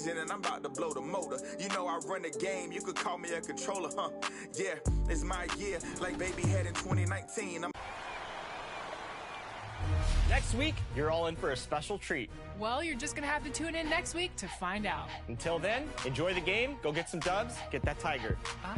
engine and I'm about to blow the motor. You know I run the game, you could call me a controller, huh? Yeah, it's my year, like baby had in 2019. Next week, you're all in for a special treat. Well, you're just going to have to tune in next week to find out. Until then, enjoy the game, go get some dubs, get that Tiger. Bye.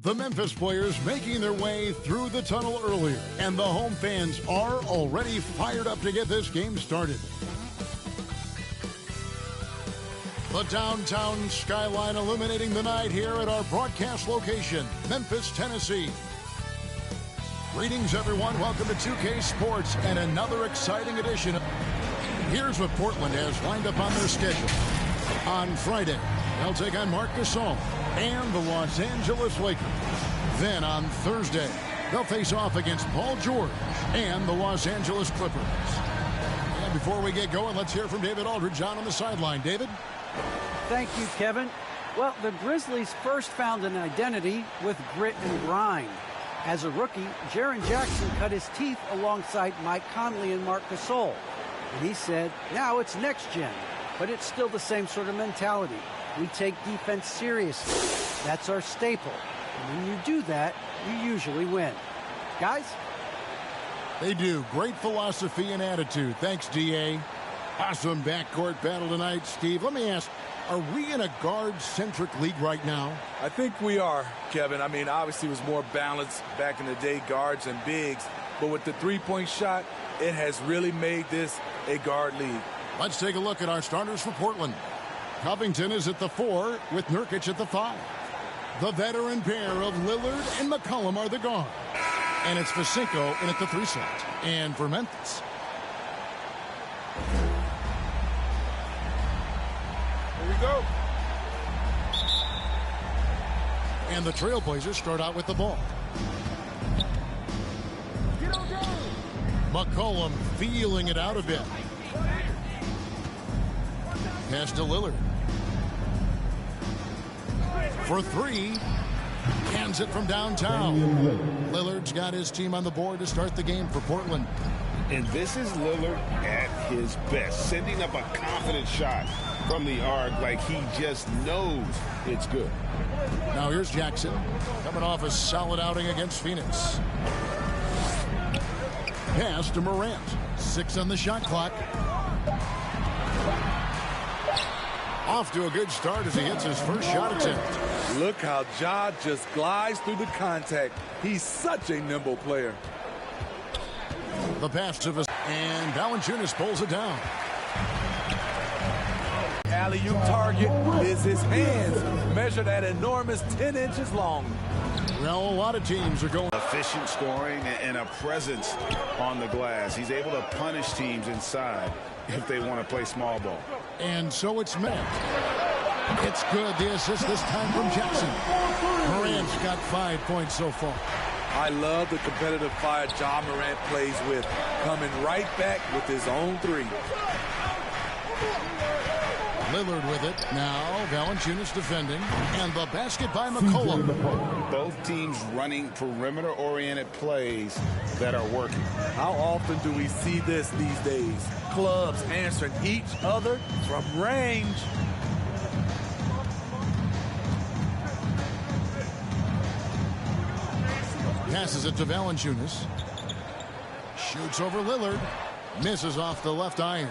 The Memphis players making their way through the tunnel earlier, and the home fans are already fired up to get this game started. The downtown skyline illuminating the night here at our broadcast location, Memphis, Tennessee. Greetings, everyone. Welcome to 2K Sports and another exciting edition. Here's what Portland has lined up on their schedule. On Friday, they'll take on Marc Gasol and the Los Angeles Lakers. Then on Thursday, they'll face off against Paul George and the Los Angeles Clippers. And before we get going, let's hear from David Aldridge on the sideline. David? Thank you, Kevin. Well, the Grizzlies first found an identity with grit and grind. As a rookie, Jaren Jackson cut his teeth alongside Mike Conley and Marc Gasol. And he said, now it's next gen, but it's still the same sort of mentality. We take defense seriously. That's our staple. And when you do that, you usually win. Guys? They do. Great philosophy and attitude. Thanks, D.A. Awesome backcourt battle tonight. Steve, let me ask, are we in a guard-centric league right now? I think we are, Kevin. I mean, obviously it was more balanced back in the day, guards and bigs. But with the three-point shot, it has really made this a guard league. Let's take a look at our starters for Portland. Covington is at the 4 with Nurkic at the 5. The veteran pair of Lillard and McCollum are the guard. And it's Vasinko in at the 3 slot. And for Memphis, here we go. And the Trailblazers start out with the ball. McCollum feeling it out a bit. Pass to Lillard. For 3. Hands it from downtown. Lillard's got his team on the board to start the game for Portland. And this is Lillard at his best, sending up a confident shot from the arc like he just knows it's good. Now here's Jackson, coming off a solid outing against Phoenix. Pass to Morant. 6 on the shot clock. Off to a good start as he hits his first shot attempt. Look how Ja just glides through the contact. He's such a nimble player. The pass to and Valanciunas pulls it down. Alley-oop target is his hands, measured at enormous 10 inches long. Well, a lot of teams are going efficient scoring and a presence on the glass. He's able to punish teams inside if they want to play small ball. And so it's met. It's good. The assist this time from Jackson. Morant's got 5 points so far. I love the competitive fire Ja Morant plays with, coming right back with his own 3. Lillard with it. Now Valanciunas defending. And the basket by McCollum. Both teams running perimeter-oriented plays that are working. How often do we see this these days? Clubs answering each other from range. Passes it to Valanciunas. Shoots over Lillard. Misses off the left iron.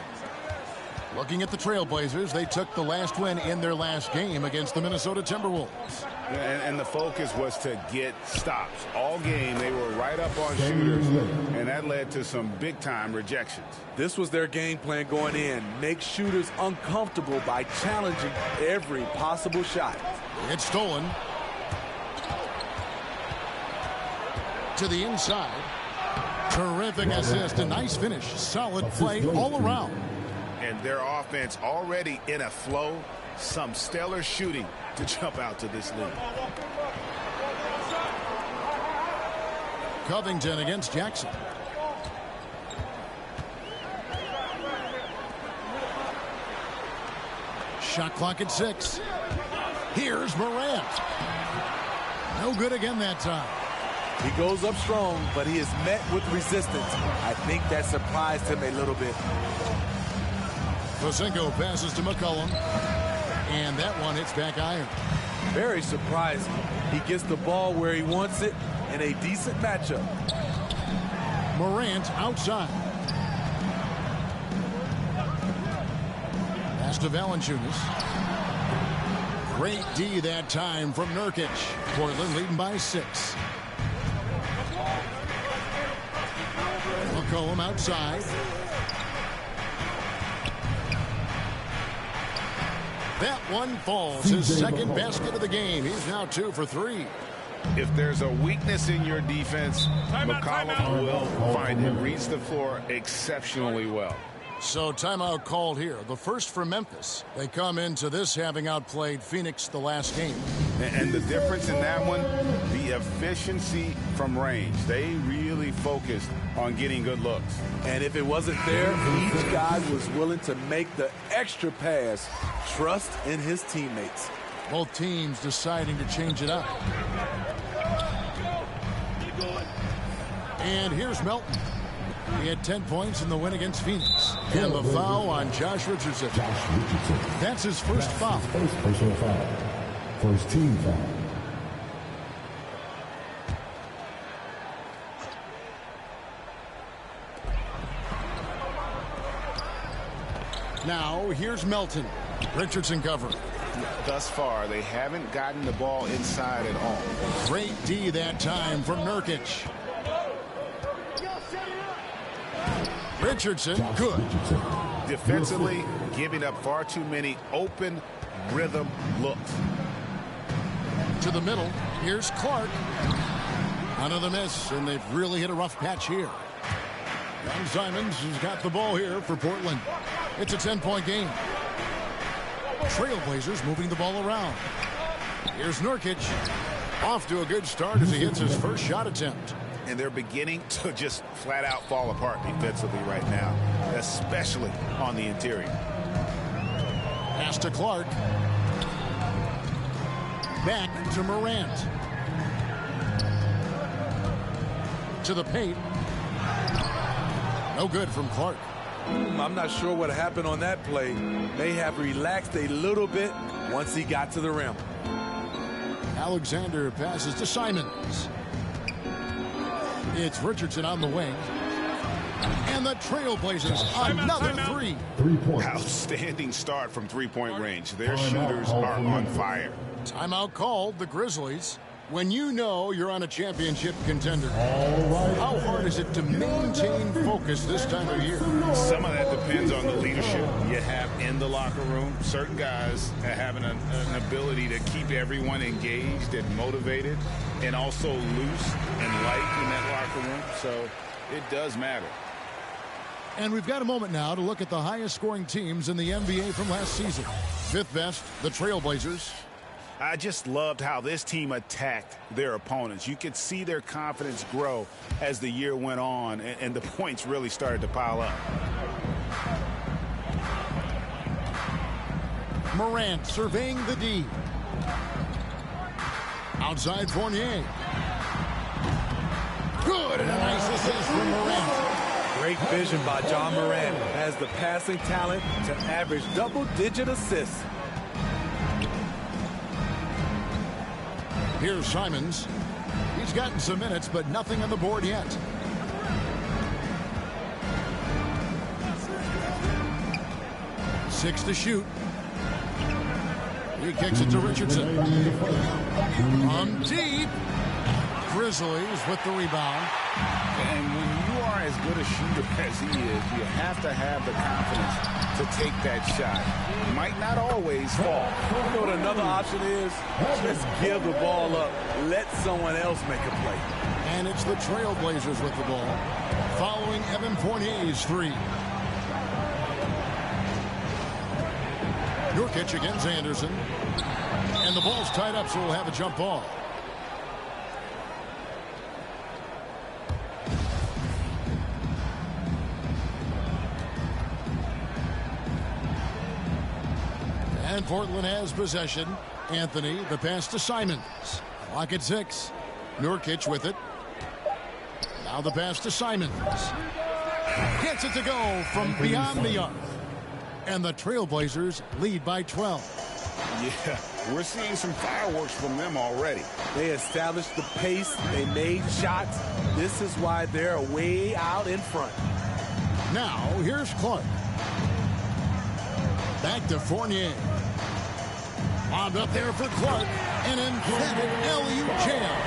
Looking at the Trailblazers, they took the last win in their last game against the Minnesota Timberwolves. And the focus was to get stops. All game, they were right up on shooters, and that led to some big-time rejections. This was their game plan going in. Make shooters uncomfortable by challenging every possible shot. It's stolen. To the inside. Terrific assist, a nice finish. Solid play all around. And their offense already in a flow. Some stellar shooting to jump out to this lead. Covington against Jackson. Shot clock at 6. Here's Morant. No good again that time. He goes up strong, but he is met with resistance. I think that surprised him a little bit. Pozinko passes to McCollum. And that one hits back iron. Very surprising. He gets the ball where he wants it in a decent matchup. Morant outside. Pass to Valanciunas. Great D that time from Nurkic. Portland leading by 6. McCollum outside. That one falls. His second basket of the game. He's now 2 for 3. If there's a weakness in your defense, McCollum will find it. Reads the floor exceptionally well. So timeout called here. The first for Memphis. They come into this having outplayed Phoenix the last game. And the difference in that one, the efficiency from range. They really focused on getting good looks. And if it wasn't there, each guy was willing to make the extra pass. Trust in his teammates. Both teams deciding to change it up. And here's Melton. He had 10 points in the win against Phoenix. And the foul on Josh Richardson. That's his first foul. First personal foul. First team foul. Now here's Melton. Richardson covering. Thus far, they haven't gotten the ball inside at all. Great D that time from Nurkic. Richardson, good. Defensively, giving up far too many open rhythm looks. To the middle, here's Clark. Another miss, and they've really hit a rough patch here. Young Simons has got the ball here for Portland. It's a 10-point game. Trailblazers moving the ball around. Here's Nurkic. Off to a good start as he hits his first shot attempt. And they're beginning to just flat out fall apart defensively right now, especially on the interior. Pass to Clark. Back to Morant. To the paint. No good from Clark. I'm not sure what happened on that play. May have relaxed a little bit once he got to the rim. Alexander passes to Simons. It's Richardson on the wing. And the Trailblazers, another 3. 3 points. Outstanding start from three-point range. Their shooters are on fire. Timeout called. The Grizzlies. When you know you're on a championship contender, how hard is it to maintain focus this time of year? Some of that depends on the leadership you have in the locker room. Certain guys have an ability to keep everyone engaged and motivated and also loose and light in that locker room. So it does matter. And we've got a moment now to look at the highest scoring teams in the NBA from last season. Fifth best, the Trailblazers. I just loved how this team attacked their opponents. You could see their confidence grow as the year went on, and the points really started to pile up. Morant surveying the D. Outside Fournier. Good, and a nice assist from Morant. Great vision by John Morant. Has the passing talent to average double-digit assists. Here's Simons. He's gotten some minutes, but nothing on the board yet. Six to shoot. He kicks it to Richardson. From deep. Grizzlies with the rebound. And when you are as good a shooter as he is, you have to have the confidence to take that shot. Might not always fall. You know what another option is? Just give the ball up. Let someone else make a play. And it's the Trailblazers with the ball. Following Evan Fournier's 3. Nurkic against Anderson. And the ball's tied up, so we'll have a jump ball. And Portland has possession. Anthony, the pass to Simons. Clock at 6. Nurkic with it. Now the pass to Simons. Gets it to go from beyond the arc. And the Trailblazers lead by 12. Yeah, we're seeing some fireworks from them already. They established the pace. They made shots. This is why they're way out in front. Now, here's Clark. Back to Fournier. Lobbed up there for Clark. An emphatic alley-oop jam.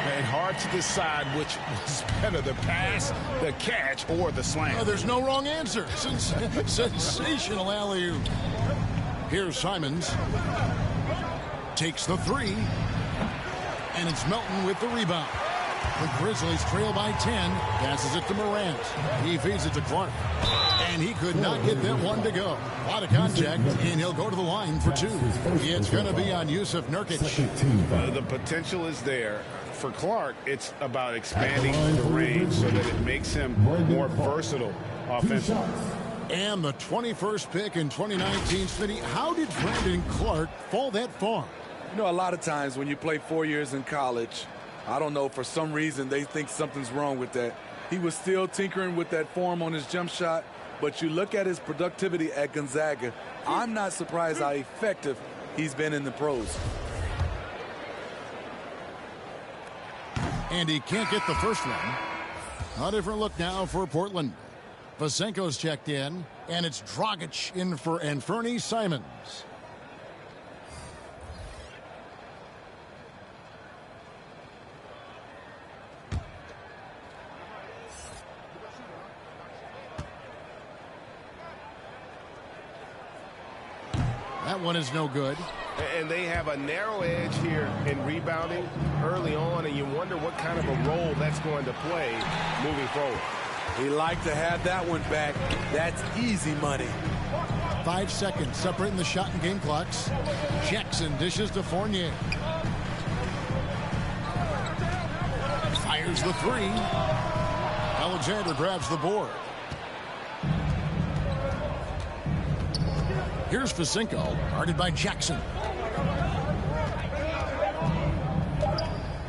And hard to decide which was better, the pass, the catch, or the slam. Oh, there's no wrong answer. Sensational alley-oop. Here's Simons. Takes the 3. And it's Melton with the rebound. The Grizzlies trail by 10. Passes it to Morant. He feeds it to Clark. And he could not get that one to go. A lot of contact, and he'll go to the line for 2. It's going to be on Yusuf Nurkic. The potential is there. For Clark, it's about expanding the range so that it makes him more versatile offensively. And the 21st pick in 2019, Smitty, how did Brandon Clark fall that far? You know, a lot of times when you play 4 years in college, I don't know, for some reason they think something's wrong with that. He was still tinkering with that form on his jump shot, but you look at his productivity at Gonzaga, I'm not surprised how effective he's been in the pros. And he can't get the first one. A different look now for Portland. Vasenko's checked in, and it's Dragic in for Anthony Simons. That one is no good. And they have a narrow edge here in rebounding early on, and you wonder what kind of a role that's going to play moving forward. He liked to have that one back. That's easy money. 5 seconds separating the shot and game clocks. Jackson dishes to Fournier. Fires the 3. Alexander grabs the board. Here's Vasenko, guarded by Jackson.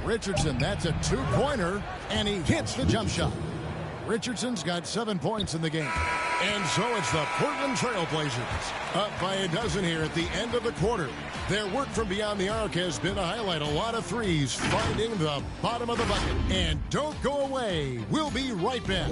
Richardson, that's a 2-pointer, and he hits the jump shot. Richardson's got 7 points in the game. And so it's the Portland Trailblazers up by a dozen here at the end of the quarter. Their work from beyond the arc has been a highlight. A lot of threes finding the bottom of the bucket. And don't go away. We'll be right back.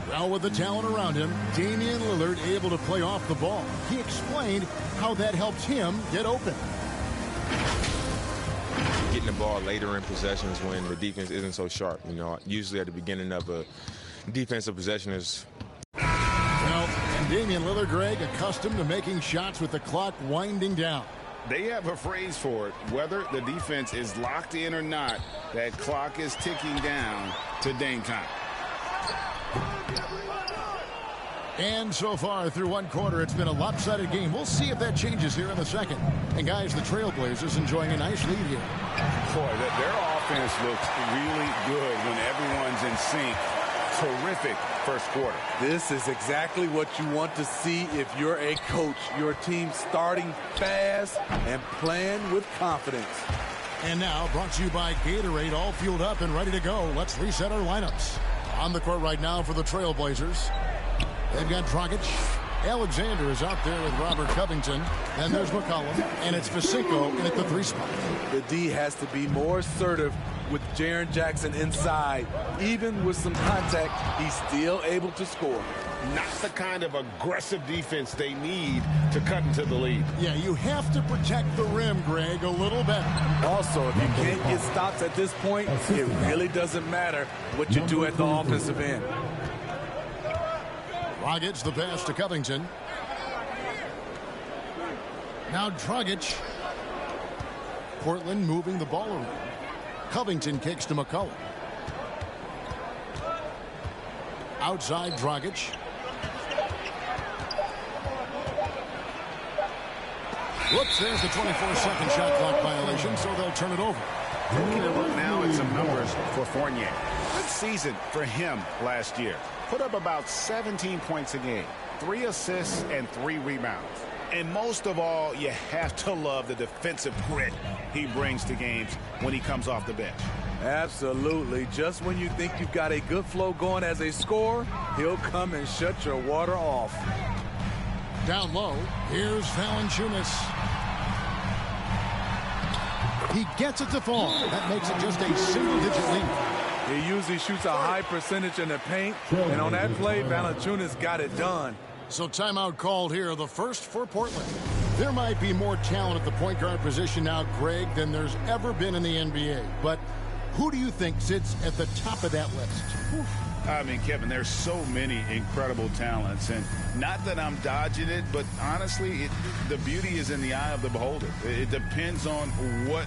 Well, with the talent around him, Damian Lillard able to play off the ball. He explained how that helped him get open. Getting the ball later in possessions when the defense isn't so sharp. You know, usually at the beginning of a defensive possession is. Well, and Damian Lillard, Greg, accustomed to making shots with the clock winding down. They have a phrase for it. Whether the defense is locked in or not, that clock is ticking down to Dame time. And so far through one quarter, it's been a lopsided game. We'll see if that changes here in the second. And guys, the Trailblazers enjoying a nice lead here. Boy, their offense looks really good when everyone's in sync. Terrific first quarter. This is exactly what you want to see if you're a coach. Your team starting fast and playing with confidence. And now, brought to you by Gatorade, all fueled up and ready to go. Let's reset our lineups. On the court right now for the Trailblazers, they've got Dragic. Alexander is out there with Robert Covington. Then there's McCollum, and it's Vasenko in at the 3 spot. The D has to be more assertive with Jaren Jackson inside. Even with some contact, he's still able to score. Not the kind of aggressive defense they need to cut into the lead. Yeah, you have to protect the rim, Greg, a little better. Also, if you can't get stops at this point, it really doesn't matter what you do at the offensive end. Dragic, the pass to Covington. Now Dragic. Portland moving the ball around. Covington kicks to McCollum. Outside Dragic. Whoops, there's the 24-second shot clock violation, so they'll turn it over. Taking a look now at some numbers for Fournier. Good season for him last year. Put up about 17 points a game, 3 assists, and 3 rebounds. And most of all, you have to love the defensive grit he brings to games when he comes off the bench. Absolutely. Just when you think you've got a good flow going as a scorer, he'll come and shut your water off. Down low, here's Valanciunas. He gets it to fall. That makes it just a single-digit lead. He usually shoots a high percentage in the paint, and on that play, Valanciunas got it done. So timeout called here, the first for Portland. There might be more talent at the point guard position now, Greg, than there's ever been in the NBA. But who do you think sits at the top of that list? Whew. I mean, Kevin, there's so many incredible talents, and not that I'm dodging it, but honestly, the beauty is in the eye of the beholder. It depends on what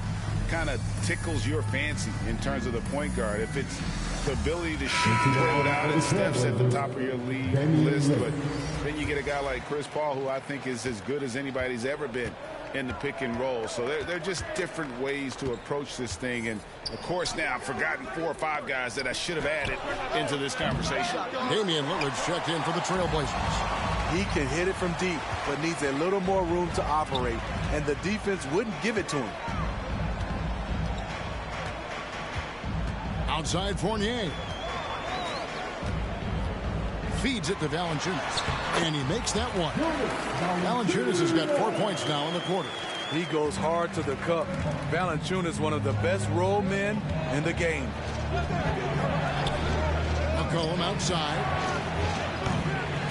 kind of tickles your fancy in terms of the point guard. If it's the ability to shoot, throw it out, and Steph's at the top of your league list, but then you get a guy like Chris Paul, who I think is as good as anybody's ever been in the pick and roll. So they're just different ways to approach this thing. And of course, now I've forgotten 4 or 5 guys that I should have added into this conversation. Damian Lillard's checked in for the Trailblazers. He can hit it from deep, but needs a little more room to operate, and the defense wouldn't give it to him. Outside Fournier. Feeds it to Valanciunas, and he makes that one. Valanciunas has got 4 points now in the quarter. He goes hard to the cup. Valanciunas, one of the best roll men in the game. McCollum outside.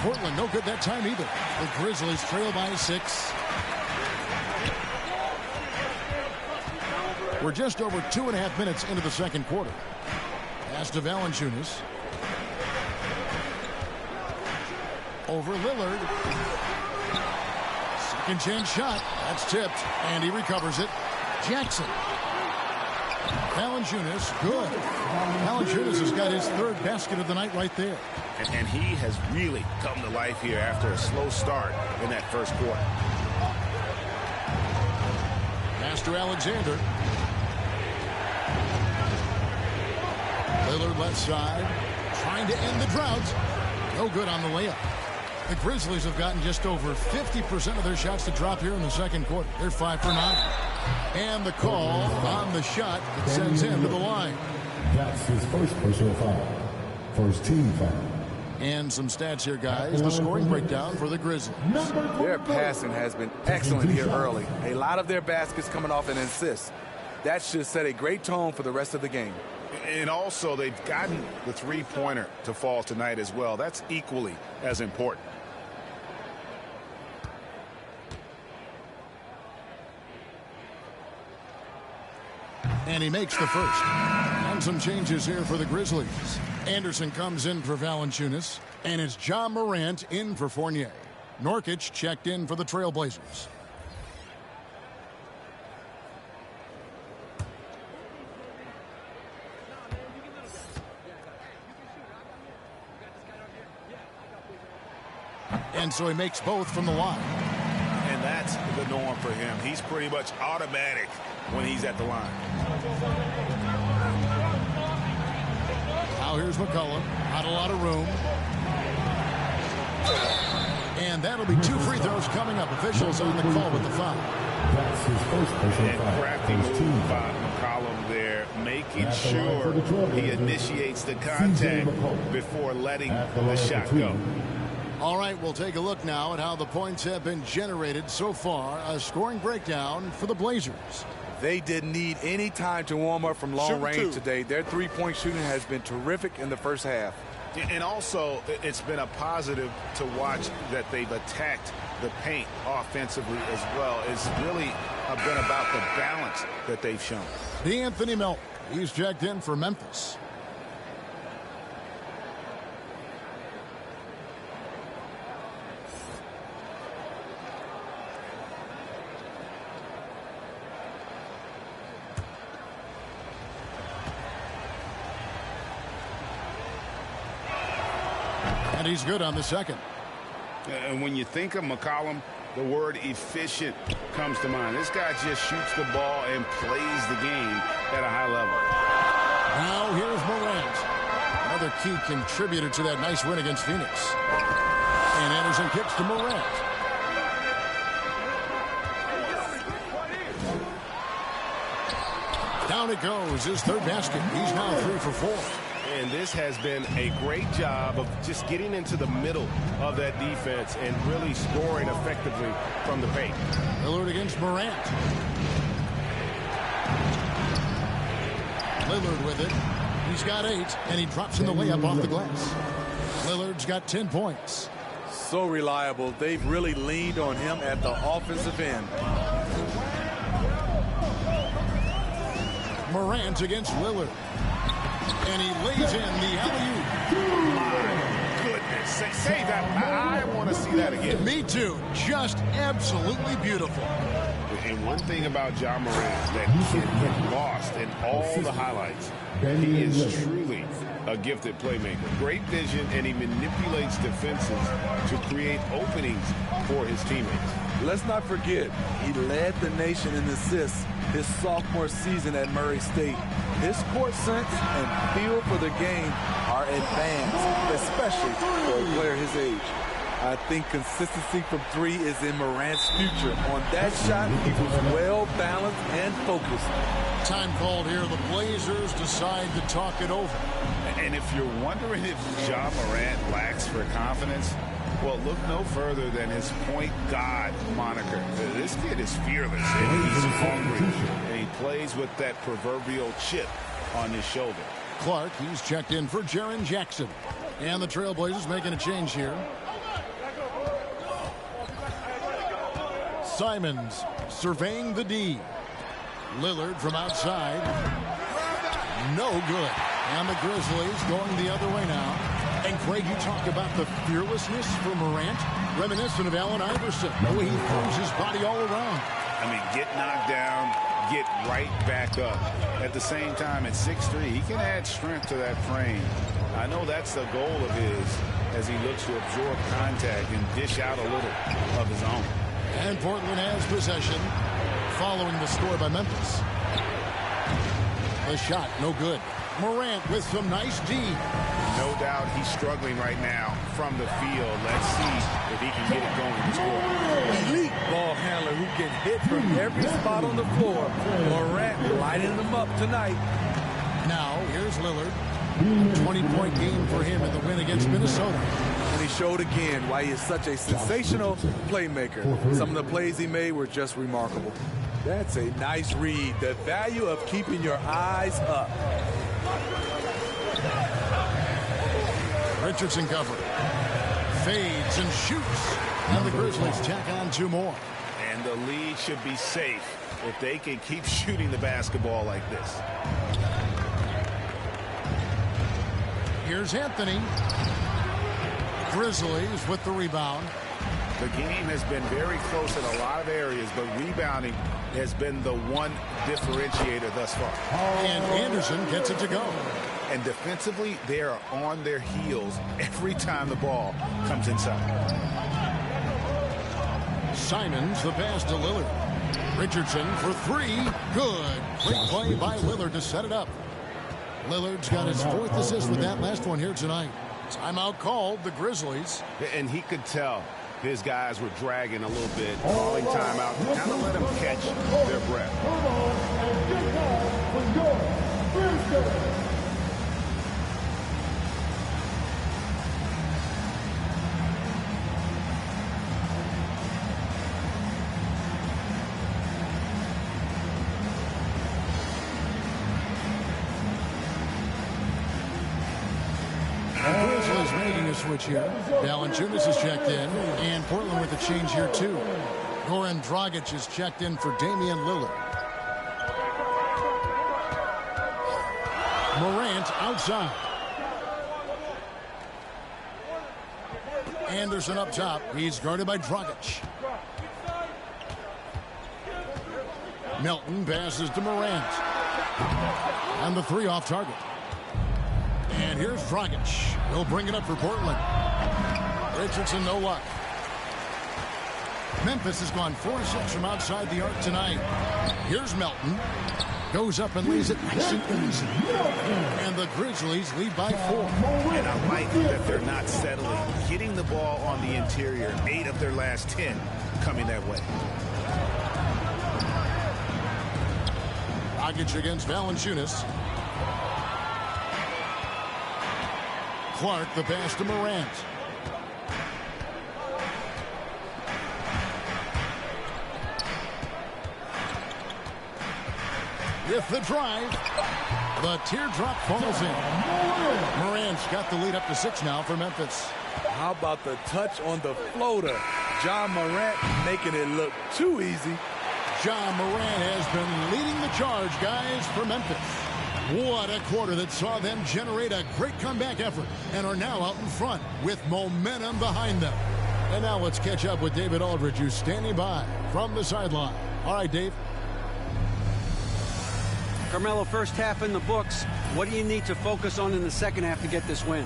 Portland no good that time either. The Grizzlies trail by 6. We're just over 2.5 minutes into the second quarter. Pass to Valanciunas. Over Lillard. Second chance shot. That's tipped, and he recovers it. Jackson. Valanciunas, good. Valanciunas has got his 3rd basket of the night right there. And he has really come to life here after a slow start in that first quarter. Pass to Alexander. Lillard left side, trying to end the drought. No good on the layup. The Grizzlies have gotten just over 50% of their shots to drop here in the second quarter. They're 5 for 9. And the call on the shot that sends him to the line. That's his first personal foul. First team foul. And some stats here, guys. The scoring breakdown for the Grizzlies. Their passing has been excellent here early. A lot of their baskets coming off an assist. That should set a great tone for the rest of the game. And also, they've gotten the three-pointer to fall tonight as well. That's equally as important. And he makes the first. And some changes here for the Grizzlies. Anderson comes in for Valanciunas. And it's John Morant in for Fournier. Nurkic checked in for the Trailblazers. And so he makes both from the line. And that's the norm for him. He's pretty much automatic when he's at the line. Now here's McCollum. Not a lot of room. And that'll be 2 free throws coming up. Officials on the call with the foul. That's his first personal foul. Crafty move by McCollum there, making sure he initiates the contact before letting the shot go. All right, we'll take a look now at how the points have been generated so far. A scoring breakdown for the Blazers. They didn't need any time to warm up from long range today. Their three-point shooting has been terrific in the first half. And also, it's been a positive to watch that they've attacked the paint offensively as well. It's really been about the balance that they've shown. D'Anthony Melton, he's checked in for Memphis. And he's good on the second. And when you think of McCollum, the word efficient comes to mind. This guy just shoots the ball and plays the game at a high level. Now here's Morant. Another key contributor to that nice win against Phoenix. And Anderson kicks to Morant. Down it goes, his third basket. He's now 3 for 4. And this has been a great job of just getting into the middle of that defense and really scoring effectively from the paint. Lillard against Morant. Lillard with it. He's got 8, and he drops in the layup off the glass. Lillard's got 10 points. So reliable. They've really leaned on him at the offensive end. Morant against Lillard. And he lays in the alley-oop. My goodness. Say that. I want to see that again. Me too. Just absolutely beautiful. And one thing about Ja Morant that he can get lost in all the highlights. He is truly a gifted playmaker. Great vision, and he manipulates defenses to create openings for his teammates. Let's not forget, he led the nation in assists his sophomore season at Murray State. His court sense and feel for the game are advanced, especially for a player his age. I think consistency from 3 is in Morant's future. On that shot, he was well-balanced and focused. Time called here. The Blazers decide to talk it over. And if you're wondering if Ja Morant lacks for confidence, well, look no further than his point guard moniker. This kid is fearless, and he's hungry, and he plays with that proverbial chip on his shoulder. Clark, he's checked in for Jaren Jackson. And the Trailblazers making a change here. Simons surveying the D. Lillard from outside. No good. And the Grizzlies going the other way now. And Craig, you talk about the fearlessness for Morant, reminiscent of Allen Iverson. The way he throws his body all around. I mean, get knocked down, get right back up. At the same time, at 6'3", he can add strength to that frame. I know that's the goal of his as he looks to absorb contact and dish out a little of his own. And Portland has possession following the score by Memphis. The shot, no good. Morant with some nice D. No doubt he's struggling right now from the field. Let's see if he can get it going to score. Elite ball handler who can hit from every spot on the floor. Morant lighting him up tonight. Now, here's Lillard. A 20-point game for him in the win against Minnesota. And he showed again why he is such a sensational playmaker. Some of the plays he made were just remarkable. That's a nice read. The value of keeping your eyes up. Richardson cover. Fades and shoots. And the Grizzlies tack on 2 more. And the lead should be safe if they can keep shooting the basketball like this. Here's Anthony. Grizzlies with the rebound. The game has been very close in a lot of areas, but rebounding has been the one differentiator thus far. And Anderson gets it to go. And defensively, they are on their heels every time the ball comes inside. Simons, the pass to Lillard. Richardson for 3. Good. Great play by Lillard to set it up. Lillard's got his 4th assist with that last one here tonight. Timeout called, the Grizzlies. And he could tell his guys were dragging a little bit, calling timeout to kind of let them catch their breath. Switch here. Valanciunas is checked in, and Portland with a change here too. Goran Dragic is checked in for Damian Lillard. Morant outside. Anderson up top. He's guarded by Dragic. Melton passes to Morant. And the 3 off target. And here's Dragic. He'll bring it up for Portland. Richardson, no luck. Memphis has gone 4-6 from outside the arc tonight. Here's Melton. Goes up and lays it nice and easy. And the Grizzlies lead by 4. And I like that they're not settling. Getting the ball on the interior. 8 of their last 10 coming that way. Dragic against Valanciunas. Clark, the pass to Morant. With the drive, the teardrop falls in. Morant's got the lead up to 6 now for Memphis. How about the touch on the floater? John Morant making it look too easy. John Morant has been leading the charge, guys, for Memphis. What a quarter that saw them generate a great comeback effort and are now out in front with momentum behind them. And now let's catch up with David Aldridge, who's standing by from the sideline. All right, Dave. Carmelo, first half in the books. What do you need to focus on in the second half to get this win?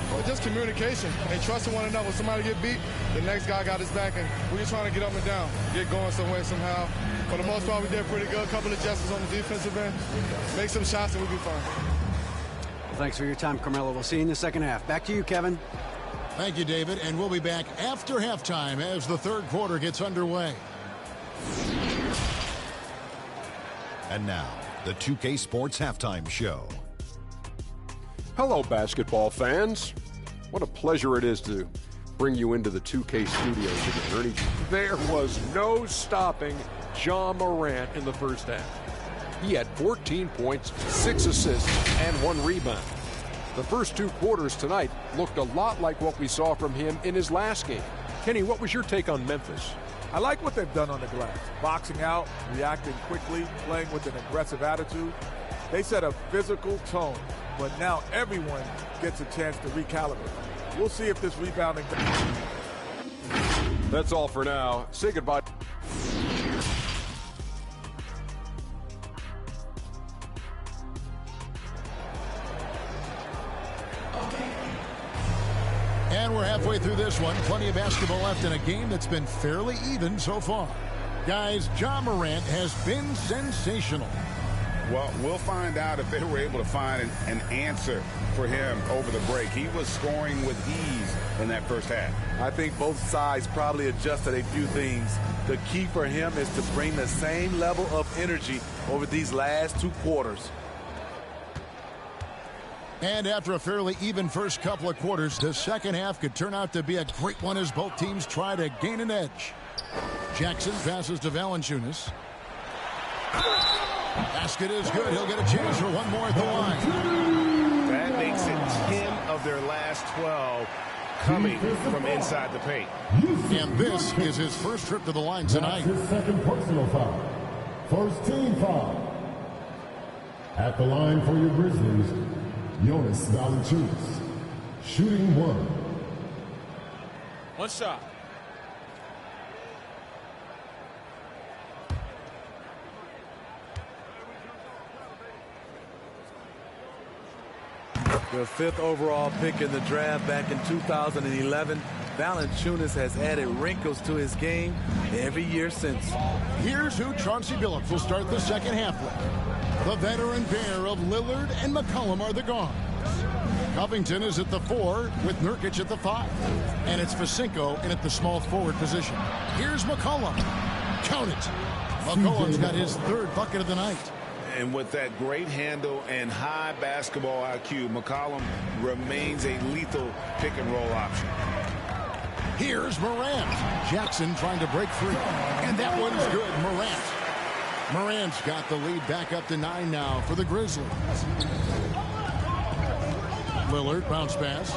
Well, just communication. They trusted one another. When somebody get beat, the next guy got his back, and we're just trying to get up and down, get going some way, somehow. For the most part, we did pretty good. A couple of adjustments on the defensive end. Make some shots, and we'll be fine. Well, thanks for your time, Carmelo. We'll see you in the second half. Back to you, Kevin. Thank you, David. And we'll be back after halftime as the third quarter gets underway. And now, the 2K Sports Halftime Show. Hello, basketball fans. What a pleasure it is to bring you into the 2K studios again, Ernie. There was no stopping Ja Morant in the first half. He had 14 points, 6 assists, and 1 rebound. The first 2 quarters tonight looked a lot like what we saw from him in his last game. Kenny, what was your take on Memphis? I like what they've done on the glass. Boxing out, reacting quickly, playing with an aggressive attitude. They set a physical tone, but now everyone gets a chance to recalibrate. We'll see if this rebounding... That's all for now. Say goodbye. And we're halfway through this one. Plenty of basketball left in a game that's been fairly even so far. Guys, Ja Morant has been sensational. Well, we'll find out if they were able to find an answer for him over the break. He was scoring with ease in that first half. I think both sides probably adjusted a few things. The key for him is to bring the same level of energy over these last 2 quarters. And after a fairly even first couple of quarters, the second half could turn out to be a great one as both teams try to gain an edge. Jackson passes to Valanciunas. Basket is good. He'll get a chance for one more at the line. That makes it 10 of their last 12 coming from inside the paint. And this is his first trip to the line tonight. That's his second personal foul. First team foul. At the line for your Grizzlies, Jonas Valanciunas. Shooting 1. One shot. The 5th overall pick in the draft back in 2011, Valanciunas has added wrinkles to his game every year since. Here's who Chauncey Billups will start the second half with. The veteran pair of Lillard and McCollum are the guards. Covington is at the 4 with Nurkic at the 5. And it's Facinko in at the small forward position. Here's McCollum. Count it. McCollum's got his 3rd bucket of the night. And with that great handle and high basketball IQ, McCollum remains a lethal pick-and-roll option. Here's Morant. Jackson trying to break free. And that one's good. Morant's got the lead back up to 9 now for the Grizzlies. Lillard, bounce pass.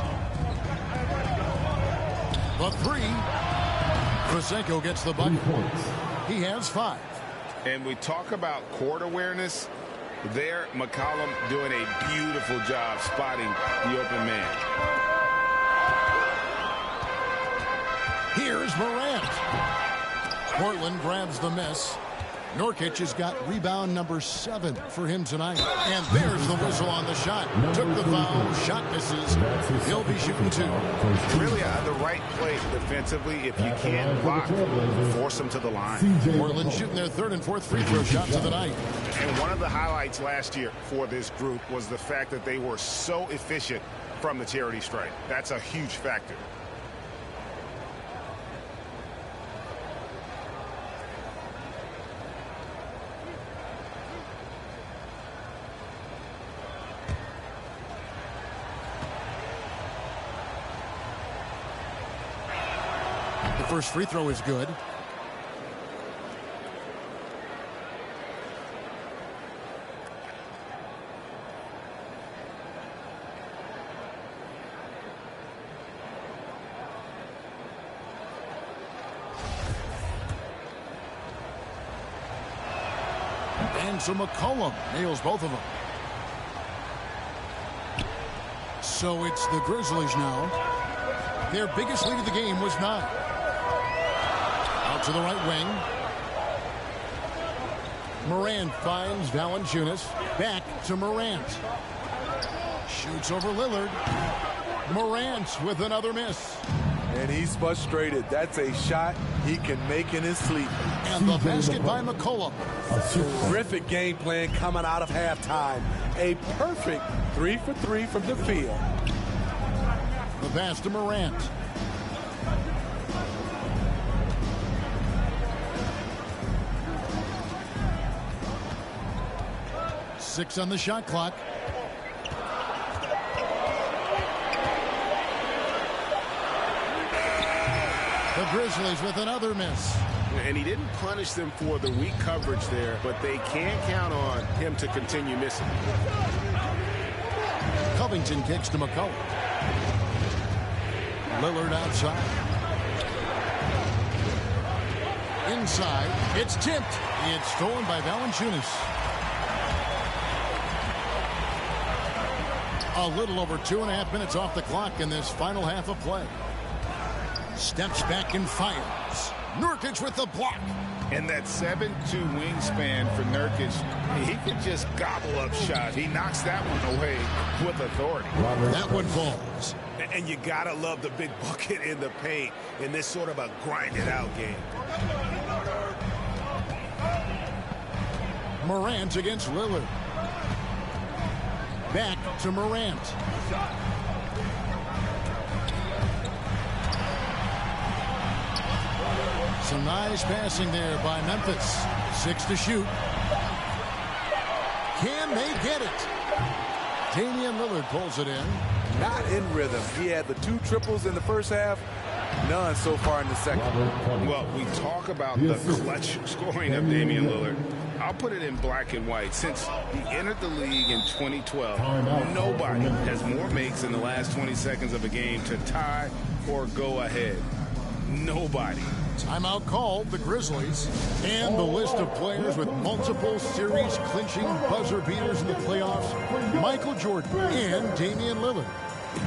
The 3. Facinko gets the bucket. He has 5. And we talk about court awareness. There, McCollum doing a beautiful job spotting the open man. Here's Morant. Portland grabs the miss. Nurkic has got rebound number 7 for him tonight. And there's the whistle on the shot. Took the foul. Shot misses. He'll be shooting 2. Really the right play defensively. If you can't block, force them to the line. Portland shooting their 3rd and 4th free throw shots of the night. And one of the highlights last year for this group was the fact that they were so efficient from the charity stripe. That's a huge factor. The first free throw is good. And so McCollum nails both of them. So it's the Grizzlies now. Their biggest lead of the game was 9. Out to the right wing. Morant finds Valanciunas. Back to Morant. Shoots over Lillard. Morant with another miss. And he's frustrated. That's a shot he can make in his sleep. And the basket by McCollum. Terrific game plan coming out of halftime. A perfect 3 for 3 from the field. The pass to Morant. Six on the shot clock. The Grizzlies with another miss. And he didn't punish them for the weak coverage there, but they can't count on him to continue missing. Covington kicks to McCollum. Lillard outside. Inside. It's tipped. It's stolen by Valanciunas. A little over 2.5 minutes off the clock in this final half of play. Steps back and fires. Nurkic with the block. And that 7'2" wingspan for Nurkic, he could just gobble up shots. He knocks that one away with authority. That one falls. And you gotta love the big bucket in the paint in this sort of a grinded-out game. Morant against Lillard. Back to Morant. Some nice passing there by Memphis. 6 to shoot. Can they get it? Damian Lillard pulls it in. Not in rhythm. He had the 2 triples in the first half. None so far in the second. Well, we talk about the clutch scoring of Damian Lillard. I'll put it in black and white. Since he entered the league in 2012, nobody has more makes in the last 20 seconds of a game to tie or go ahead. Nobody. Timeout called, the Grizzlies. And the list of players with multiple series-clinching buzzer beaters in the playoffs: Michael Jordan and Damian Lillard.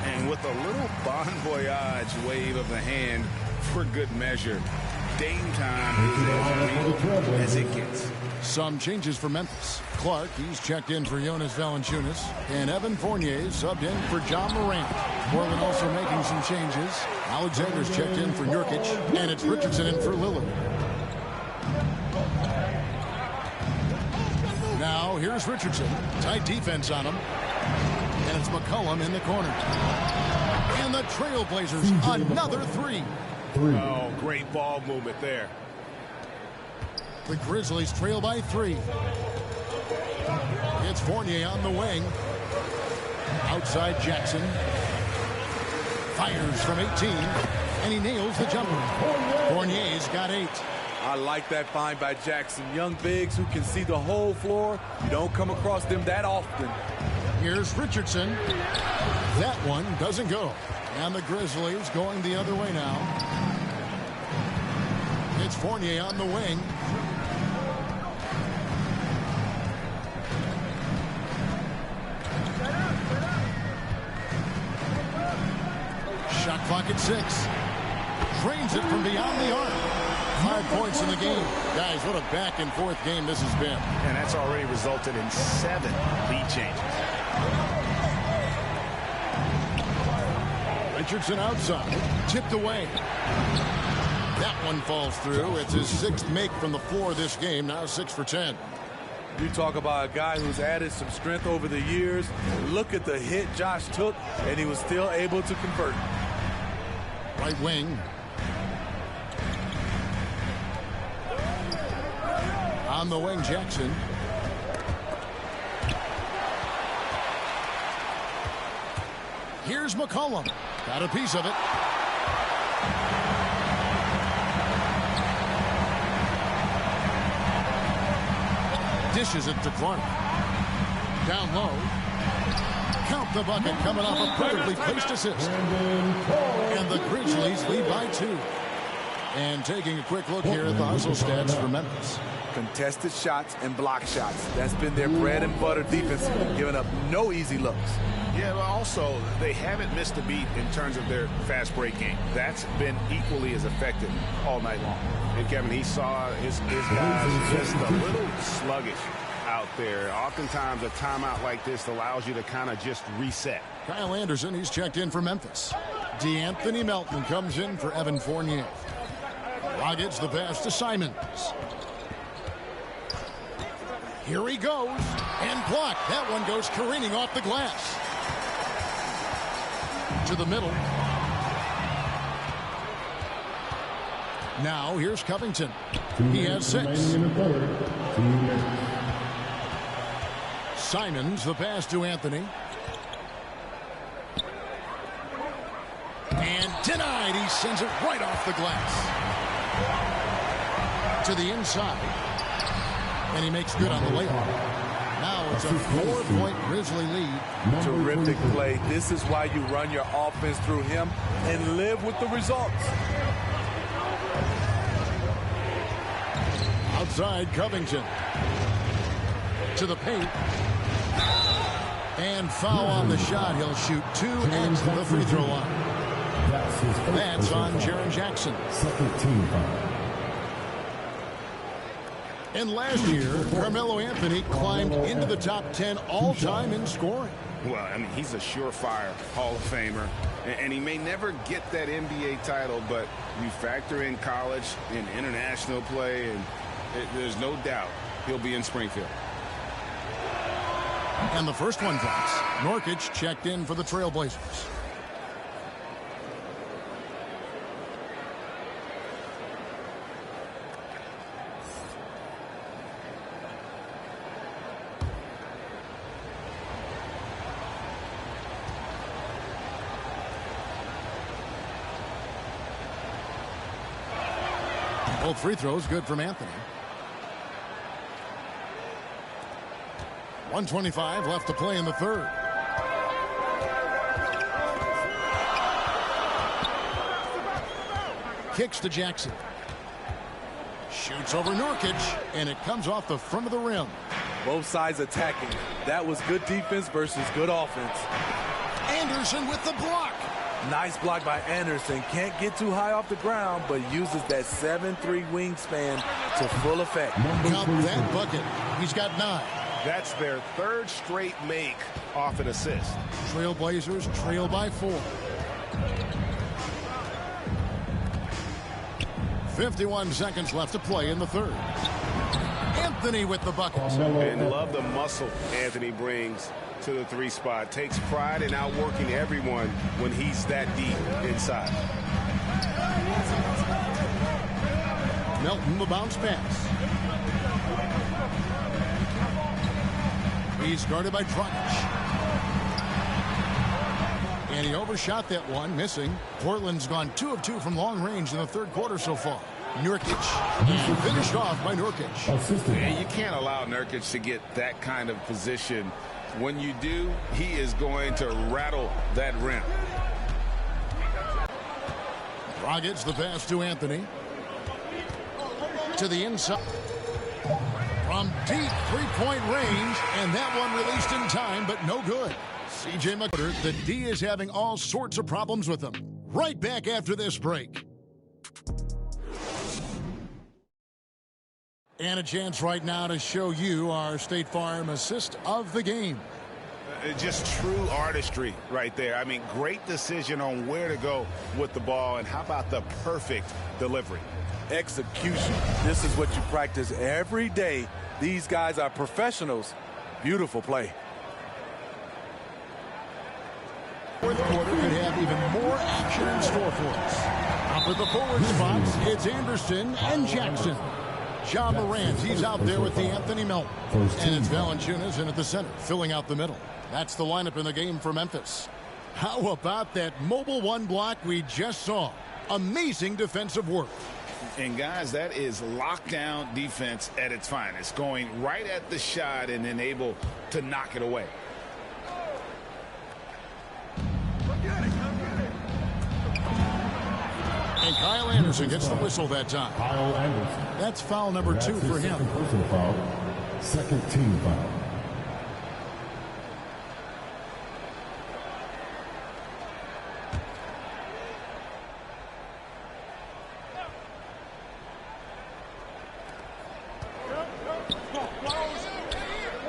And with a little bon voyage wave of the hand for good measure, Dame time is as real as it gets. Some changes for Memphis. Clark, he's checked in for Jonas Valanciunas. And Evan Fournier subbed in for John Morant. Portland also making some changes. Alexander's checked in for Nurkic. And it's Richardson in for Lillard. Now, here's Richardson. Tight defense on him. And it's McCollum in the corner. And the Trailblazers, another 3. Oh, great ball movement there. The Grizzlies trail by 3. It's Fournier on the wing. Outside Jackson. Fires from 18. And he nails the jumper. Fournier's got 8. I like that find by Jackson. Young bigs who can see the whole floor. You don't come across them that often. Here's Richardson. That one doesn't go. And the Grizzlies going the other way now. It's Fournier on the wing. Shot clock at 6. Drains it from beyond the arc. 5 points in the game. Guys, what a back-and-forth game this has been. And that's already resulted in 7 lead changes. Richardson outside. Tipped away. That one falls through. It's his 6th make from the floor this game. Now 6 for 10. You talk about a guy who's added some strength over the years. Look at the hit Josh took, and he was still able to convert. Right wing. On the wing, Jackson. Here's McCollum. Got a piece of it. Dishes it to Clark. Down low. Count the bucket coming off a perfectly placed assist. And the Grizzlies lead by 2. And taking a quick look here at the hustle stats for Memphis. Contested shots and block shots. That's been their bread and butter defense, giving up no easy looks. Yeah, but also, they haven't missed a beat in terms of their fast break game. That's been equally as effective all night long. And Kevin, he saw his guys just a little sluggish out there. Oftentimes, a timeout like this allows you to kind of just reset. Kyle Anderson, he's checked in for Memphis. DeAnthony Melton comes in for Evan Fournier. Rockets the pass to Simons. Here he goes. And blocked. That one goes careening off the glass. To the middle. Now here's Covington. He has 6. Simons, the pass to Anthony. And denied. He sends it right off the glass. To the inside. And he makes good on the layup. Now it's a 4-point Grizzly lead. Terrific play. This is why you run your offense through him and live with the results. Outside Covington. To the paint. And foul on the shot. He'll shoot 2 at the free throw line. That's on Jaren Jackson. Second team foul. And last year, Carmelo Anthony climbed into the top 10 all-time in scoring. Well, I mean, he's a surefire Hall of Famer, and he may never get that NBA title, but you factor in college and international play, and there's no doubt he'll be in Springfield. And the first one drops. Nurkic checked in for the Trailblazers. Both free throws good from Anthony. 1:25 left to play in the third. Kicks to Jackson. Shoots over Nurkic, and it comes off the front of the rim. Both sides attacking. That was good defense versus good offense. Anderson with the block. Nice block by Anderson. Can't get too high off the ground, but uses that 7'3" wingspan to full effect. Count that bucket. He's got 9. That's their 3rd straight make off an assist. Trailblazers trail by 4. 51 seconds left to play in the third. Anthony with the bucket. And love the muscle Anthony brings to the 3 spot. Takes pride in outworking everyone when he's that deep inside. Melton, the bounce pass. He's guarded by Dragic. And he overshot that one, missing. Portland's gone 2 of 2 from long range in the third quarter so far. Nurkic. And finished off by Nurkic. And you can't allow Nurkic to get that kind of position. When you do, he is going to rattle that rim. Dragic, the pass to Anthony. To the inside. From deep three-point range, and that one released in time, but no good. C.J. McCollum, the D is having all sorts of problems with him. Right back after this break. And a chance right now to show you our State Farm assist of the game. Just true artistry right there. I mean, great decision on where to go with the ball, and how about the perfect delivery? Execution. This is what you practice every day. These guys are professionals. Beautiful play. Fourth quarter could have even more action in store for us. Up at the forward spots, it's Anderson and Jackson. Ja Morant, he's out there with the Anthony Melton. And it's Valanciunas in at the center, filling out the middle. That's the lineup in the game for Memphis. How about that mobile one block we just saw? Amazing defensive work. And guys, that is lockdown defense at its finest, going right at the shot and then able to knock it away. And Kyle Anderson gets the whistle that time. Kyle Anderson. That's foul number 2 for him. Second personal foul. Second team foul.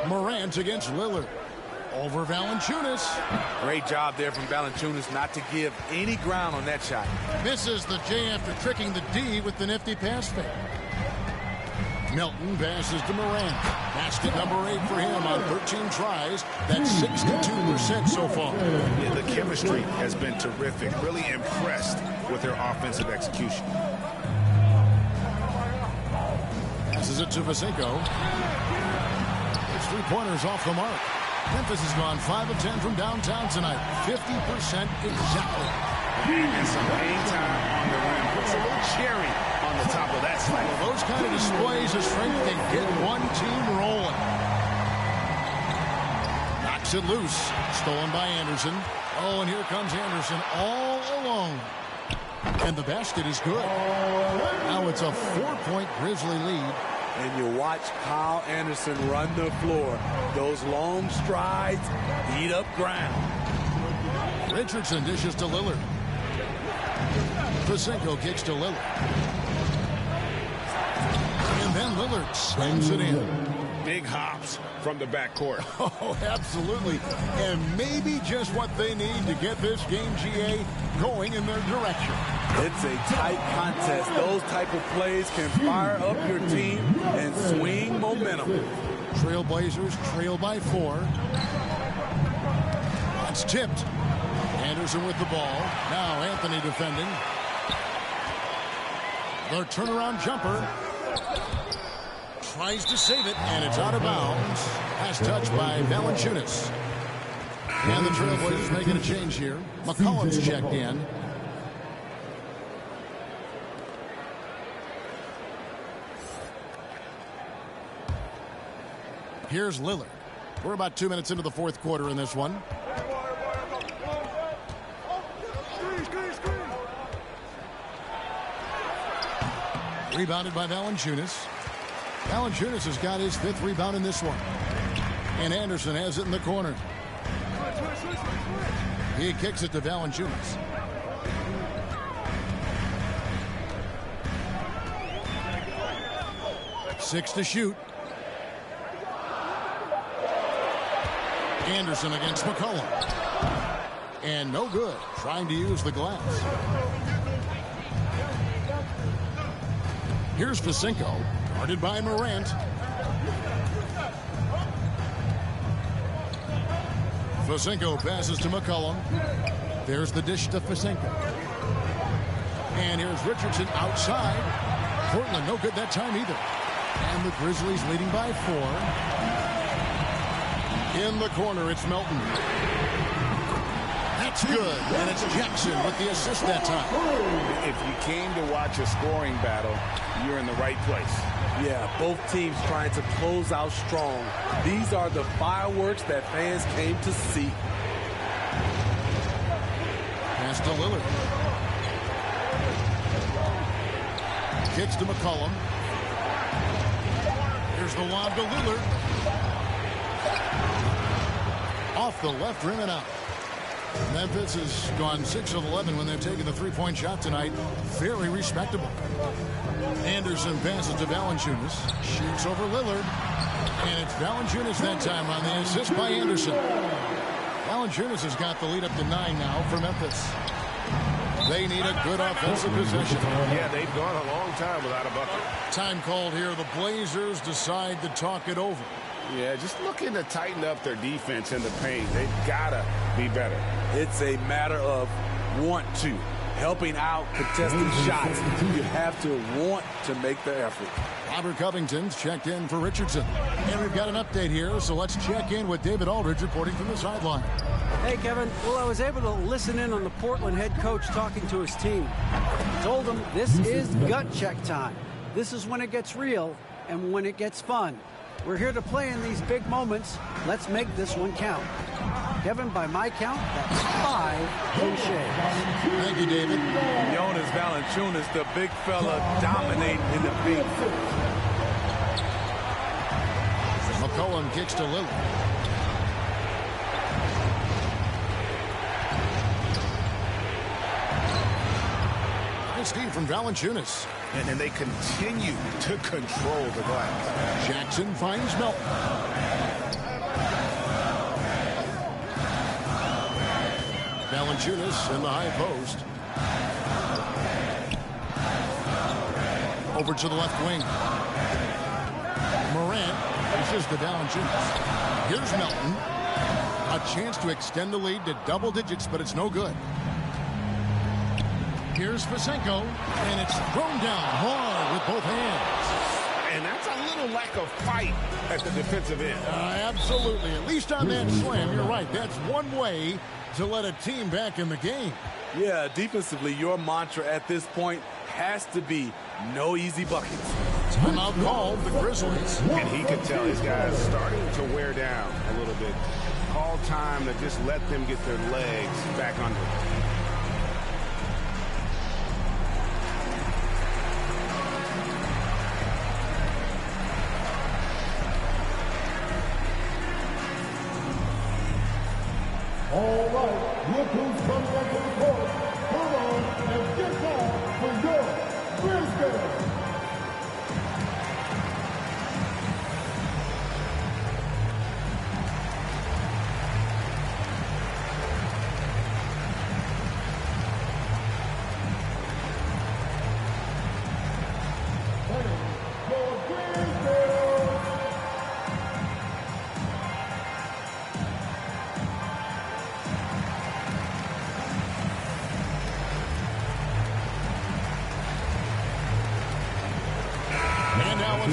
Morant against Lillard. Over Valanciunas. Great job there from Valanciunas not to give any ground on that shot. Misses the J after tricking the D with the nifty pass fake. Melton passes to Morant. Basket number 8 for him on 13 tries. That's 62% so far. Yeah, the chemistry has been terrific. Really impressed with their offensive execution. Passes it to Vasinko. It's 3-pointers off the mark. Memphis has gone 5 of 10 from downtown tonight. 50% exactly. And some hang time on the rim. Puts a little cherry on the top of that slide. Well, those kind of displays of strength can get one team rolling. Knocks it loose. Stolen by Anderson. Oh, and here comes Anderson all alone. And the basket is good. Now it's a 4-point Grizzly lead. And you watch Kyle Anderson run the floor. Those long strides eat up ground. Richardson dishes to Lillard. Vasinko kicks to Lillard. And then Lillard slams it in. Big hops from the backcourt. Oh, absolutely. And maybe just what they need to get this game, GA, going in their direction. It's a tight contest. Those type of plays can fire up your team and swing momentum. Trail Blazers trail by 4. It's tipped. Anderson with the ball. Now Anthony defending. The turnaround jumper. Tries to save it, and it's out of bounds. Pass touched by Valanciunas. And the Trail Blazers making a change here. McCollum's checked in. Here's Lillard. We're about 2 minutes into the fourth quarter in this one. Rebounded by Valanciunas. Valanciunas has got his 5th rebound in this one. And Anderson has it in the corner. He kicks it to Valanciunas. Six to shoot. Anderson against McCollum. And no good. Trying to use the glass. Here's Vasinko. Guarded by Morant. Vasinko passes to McCollum. There's the dish to Vasinko. And here's Richardson outside. Portland no good that time either. And the Grizzlies leading by 4. In the corner, it's Melton. That's good. And it's Jackson with the assist that time. If you came to watch a scoring battle, you're in the right place. Yeah, both teams trying to close out strong. These are the fireworks that fans came to see. Pass to Lillard. Kicks to McCollum. Here's the lob to Lillard. Off the left rim and out. Memphis has gone 6 of 11 when they've taken the 3-point shot tonight. Very respectable. Anderson passes to Valanciunas. Shoots over Lillard. And it's Valanciunas that time on the assist by Anderson. Valanciunas has got the lead up to 9 now for Memphis. They need a good offensive possession. Yeah, they've gone a long time without a bucket. Time called here. The Blazers decide to talk it over. Yeah, just looking to tighten up their defense in the paint. They've got to be better. It's a matter of want to. Helping out contested shots. You have to want to make the effort. Robert Covington's checked in for Richardson. And we've got an update here, so let's check in with David Aldridge reporting from the sideline. Hey, Kevin. Well, I was able to listen in on the Portland head coach talking to his team. He told them this is gut check time. This is when it gets real and when it gets fun. We're here to play in these big moments. Let's make this one count. Kevin, by my count, that's 5 cliches. Thank you, David. Jonas Valanciunas, the big fella, dominating in the paint. McCollum kicks to Lillard. Nice D from Valanciunas. And they continue to control the glass. Jackson finds Melton. Valanciunas in the high post. Over to the left wing. Morant pushes to Valanciunas. Here's Melton. A chance to extend the lead to double digits, but it's no good. Here's Vasenko, and it's thrown down hard with both hands. And that's a little lack of fight at the defensive end. Absolutely. At least on that slam, you're right. That's one way to let a team back in the game. Yeah, defensively, your mantra at this point has to be no easy buckets. Timeout called the Grizzlies. And he could tell his guys starting to wear down a little bit. Call time to just let them get their legs back under them. All right, look who's coming up to the court. Come on and get down for your Grizzlies.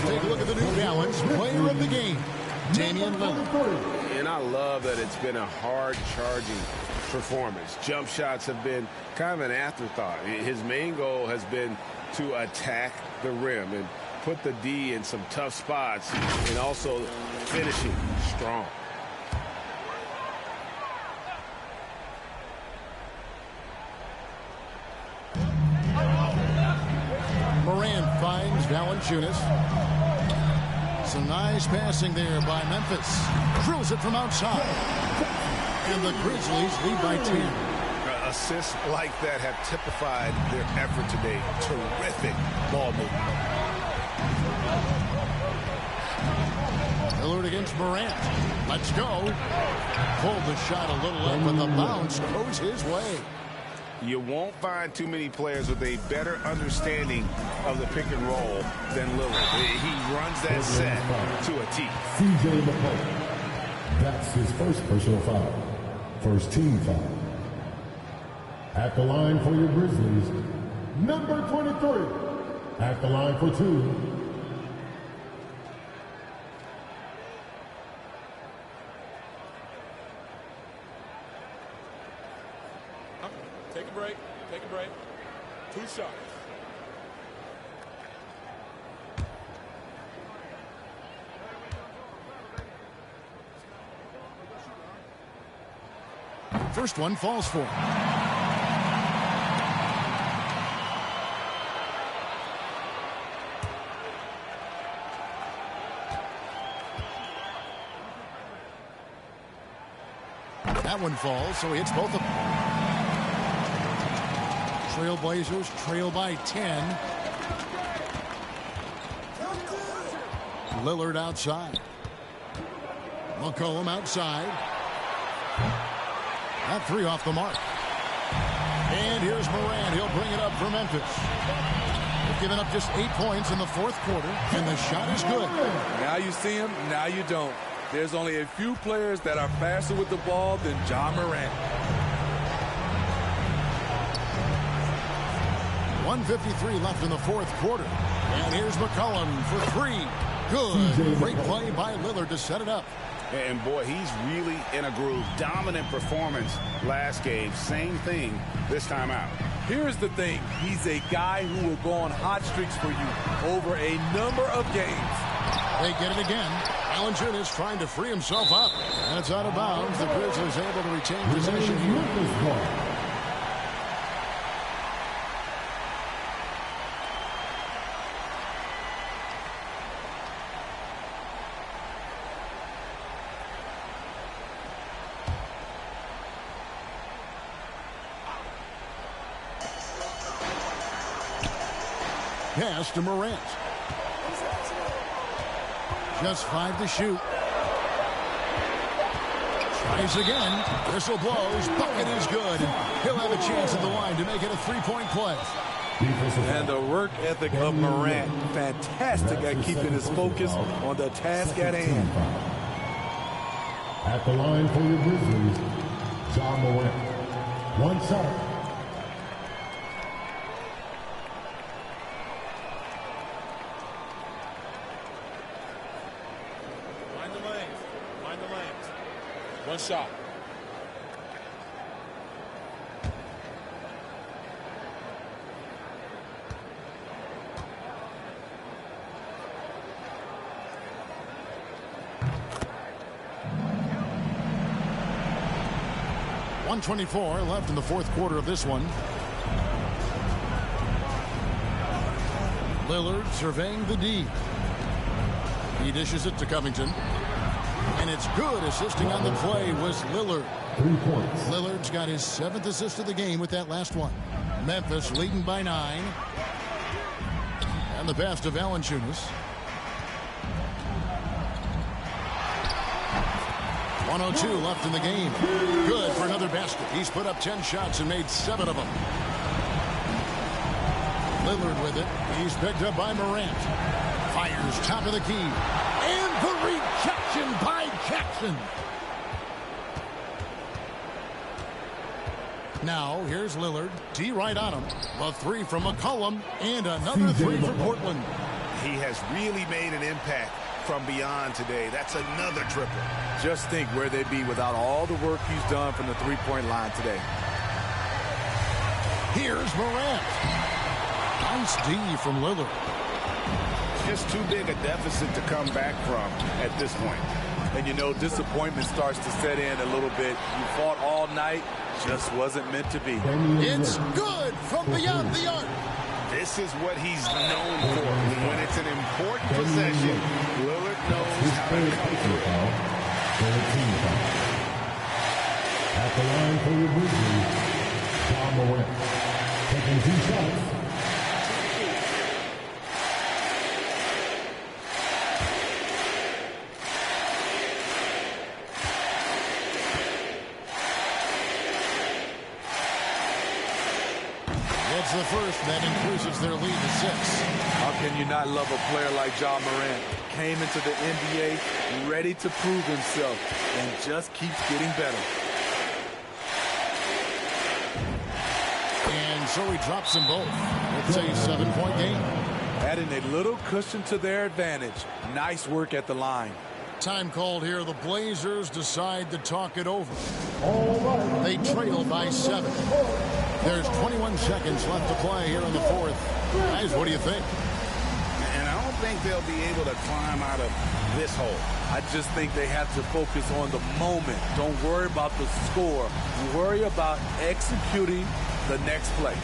Take a look at the New Balance player of the game, Damian Lillard. And I love that it's been a hard-charging performance. Jump shots have been kind of an afterthought. His main goal has been to attack the rim and put the D in some tough spots and also finishing strong. Morant finds Valanciunas. Some nice passing there by Memphis. Drills it from outside. And the Grizzlies lead by 10. Assists like that have typified their effort today. Terrific ball movement. Lillard against Morant. Let's go. Pulled the shot a little up, but the bounce goes his way. You won't find too many players with a better understanding of the pick and roll than Lillard. He runs that set to a T. CJ McCollum. That's his first personal foul. First team foul. At the line for your Grizzlies, number 23. At the line for 2. Take a break. Take a break. 2 shots. First one falls for him. That one falls, so he hits both of them. Trail Blazers trail by 10. Lillard outside. McCollum outside. That three off the mark. And here's Morant. He'll bring it up for Memphis. They've given up just 8 points in the fourth quarter, and the shot is good. Now you see him, now you don't. There's only a few players that are faster with the ball than John Morant. 1:53 left in the fourth quarter. And here's McCollum for three. Good. Great play by Lillard to set it up. And boy, he's really in a groove. Dominant performance last game. Same thing this time out. Here's the thing. He's a guy who will go on hot streaks for you over a number of games. They get it again. Valanciunas trying to free himself up. And it's out of bounds. The Grizzlies able to retain possession here. Pass to Morant. Just 5 to shoot. Tries again. Whistle blows. Bucket is good. He'll have a chance at the line to make it a three-point play. And the work ethic of Morant. Fantastic at keeping his focus on the task at hand. At the line for your Grizzlies, John Morant. One shot. One shot. .124 left in the fourth quarter of this one. Lillard surveying the D. He dishes it to Covington. And it's good. Assisting on the play was Lillard. 3 points. Lillard's got his 7th assist of the game with that last one. Memphis leading by 9. And the pass to Valanciunas. 1:02 left in the game. Good for another basket. He's put up 10 shots and made 7 of them. Lillard with it. He's picked up by Morant. Fires top of the key. And the rejection by Jackson. Now, here's Lillard. D right on him. A three from McCollum. And another three for Portland. He has really made an impact from beyond today. That's another triple. Just think where they'd be without all the work he's done from the three-point line today. Here's Morant. Nice D from Lillard. Just too big a deficit to come back from at this point. And you know, disappointment starts to set in a little bit. You fought all night, just wasn't meant to be. It's good from beyond the arc. This is what he's known for. When it's an important possession, Lillard knows how to come through. At the line for your Grizzlies, John Morant. Taking 2 shots. It's the first that increases their lead to 6. How can you not love a player like John Morant? Came into the NBA ready to prove himself and just keeps getting better. And so he drops them both. It's a 7-point game. Adding a little cushion to their advantage. Nice work at the line. Time called here. The Blazers decide to talk it over. They trail by 7. There's 21 seconds left to play here in the fourth. Guys, what do you think? And I don't think they'll be able to climb out of this hole. I just think they have to focus on the moment. Don't worry about the score. Worry about executing the next play.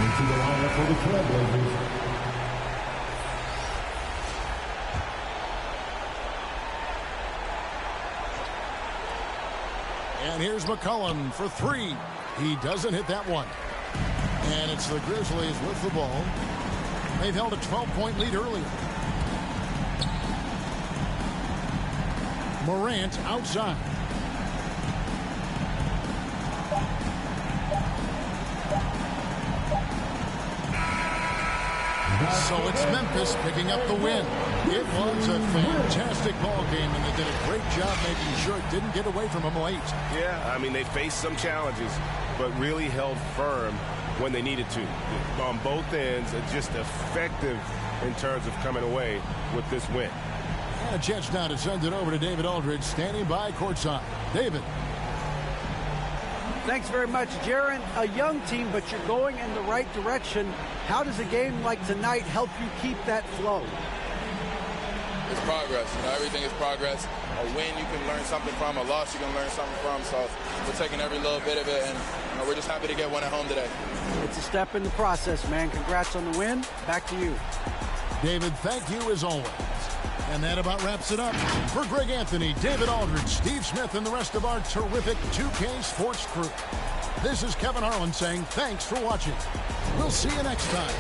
Into the lineup for the Trailblazers. And here's McCollum for three. He doesn't hit that one. And it's the Grizzlies with the ball. They've held a 12-point lead earlier. Morant outside. So it's Memphis picking up the win. It was a fantastic ball game, and they did a great job making sure it didn't get away from them late. Yeah, I mean, they faced some challenges, but really held firm when they needed to. On both ends, just effective in terms of coming away with this win. And a chance now to send it over to David Aldridge, standing by courtside. David. Thanks very much, Jaron. A young team, but you're going in the right direction. How does a game like tonight help you keep that flow? It's progress. Everything is progress. A win you can learn something from. A loss you can learn something from. So we're taking every little bit of it, and we're just happy to get one at home today. It's a step in the process, man. Congrats on the win. Back to you. David, thank you as always. And that about wraps it up. For Greg Anthony, David Aldridge, Steve Smith, and the rest of our terrific 2K Sports crew, this is Kevin Harlan saying thanks for watching. We'll see you next time.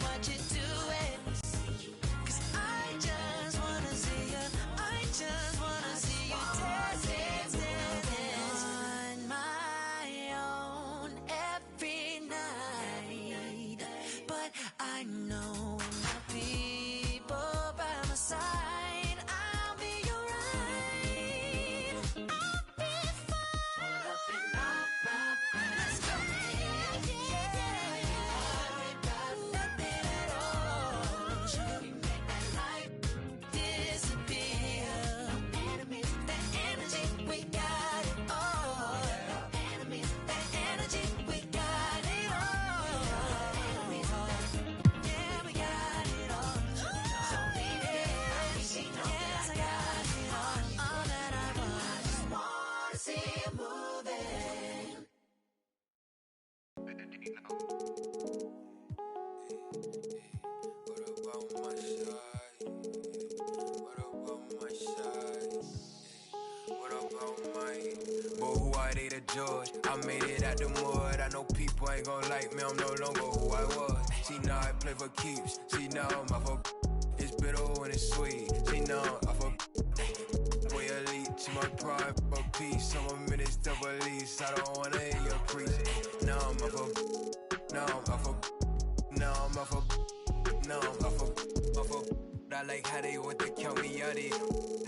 what you're doing. 'Cause I just wanna see you. I just wanna see you dance, dance, dance, dance on my own every night. But I know when my people by my side, I'll be alright. I'll be fine. Let's go. Nothing at all should we make that light disappear. No enemies, that energy, we got it all. No enemies, that energy, we got it all. Enemies, yeah, we got it all. So leave it. Yes, I got it all that I want. I just wanna see you moving. But who are they to judge? I made it out the mud. I know people ain't gon' like me. I'm no longer who I was. She know I play for keeps. She know I'm off of. It's bitter when it's sweet. She know I'm off of. Boy elite, she my pride, for peace. Some minutes to release. I don't wanna hear your preach. Now I'm off of. Now I'm off of. Now I'm off of. Now I'm off of. Off of. I like how they want to count me out it.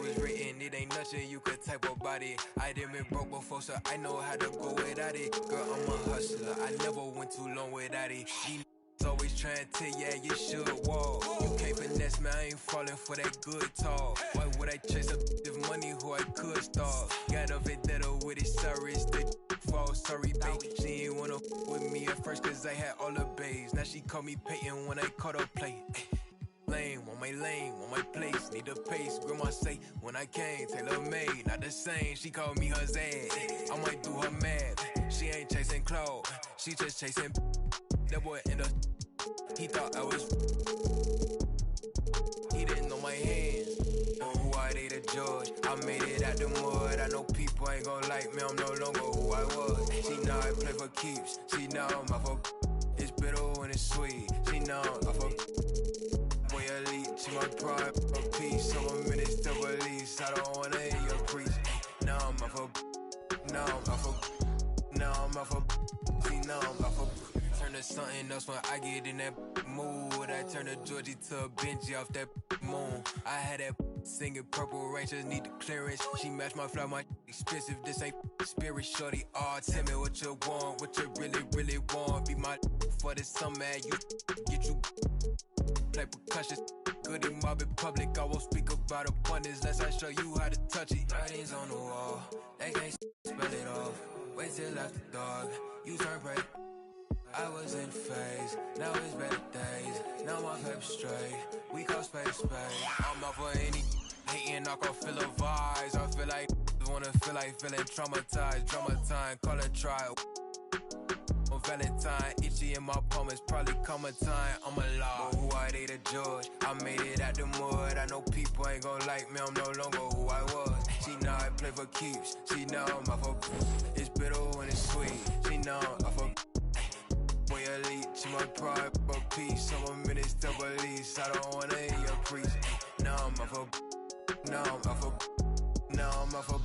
Was written, it ain't nothing you could type about it. I done been broke before, so I know how to go without it. Girl, I'm a hustler, I never went too long without it. These always trying to tell ya you should walk. You can't finesse me, I ain't falling for that good talk. Why would I chase up the money who I could start? Got a vendetta with it, sorry, it's the fault, sorry, babe. She ain't wanna with me at first, cause I had all the babes. Now she call me Peyton when I caught her play. Lane, want my place, need the pace. Grandma say, when I came, tailor-made, not the same. She called me her Zan, I might do her math. She ain't chasing clothes, she just chasing. That boy in the, he thought I was. He didn't know my hands. But who are they to judge? I made it out the mud. I know people ain't gon' like me, I'm no longer who I was. She know I play for keeps, she know I'm off of. It's bitter when it's sweet, she know I'm off of. Boy elite, she my pride, for peace. Some minutes to release. I don't wanna hear your preach. Now I'm off of. Now I'm off of. Now I'm off of. See, now I'm off of. Turn to something else when I get in that mood. I turn a Georgie to a Benji off that moon. I had that singing Purple Rain, just need the clearance. She matched my fly, my expensive. This ain't spirit, shorty. All tell me what you want, what you really, really want. Be my for the summer, you get you. Play percussion, goody mob in public. I won't speak about abundance unless I show you how to touch it. Writings on the wall, they can't spell it off. Wait till after dark, you turn bright. I was in phase, now it's better days. Now my pep straight, we call space. I'm up for any hating, I can feel the vibes. I feel like wanna feel like feeling traumatized. Drama time, call it trial. On Valentine, itchy in my palm, it's probably coming time. I'm alive. But who are they to judge? I made it out the mud. I know people ain't gon' like me, I'm no longer who I was. She know I play for keeps, she know I'm off of. It's bitter when it's sweet, she know I'm off of. Boy elite, she my pride, for peace. Some minutes to release. I don't wanna hear your preach. Now I'm off of. Now I'm off of. Now I'm off of.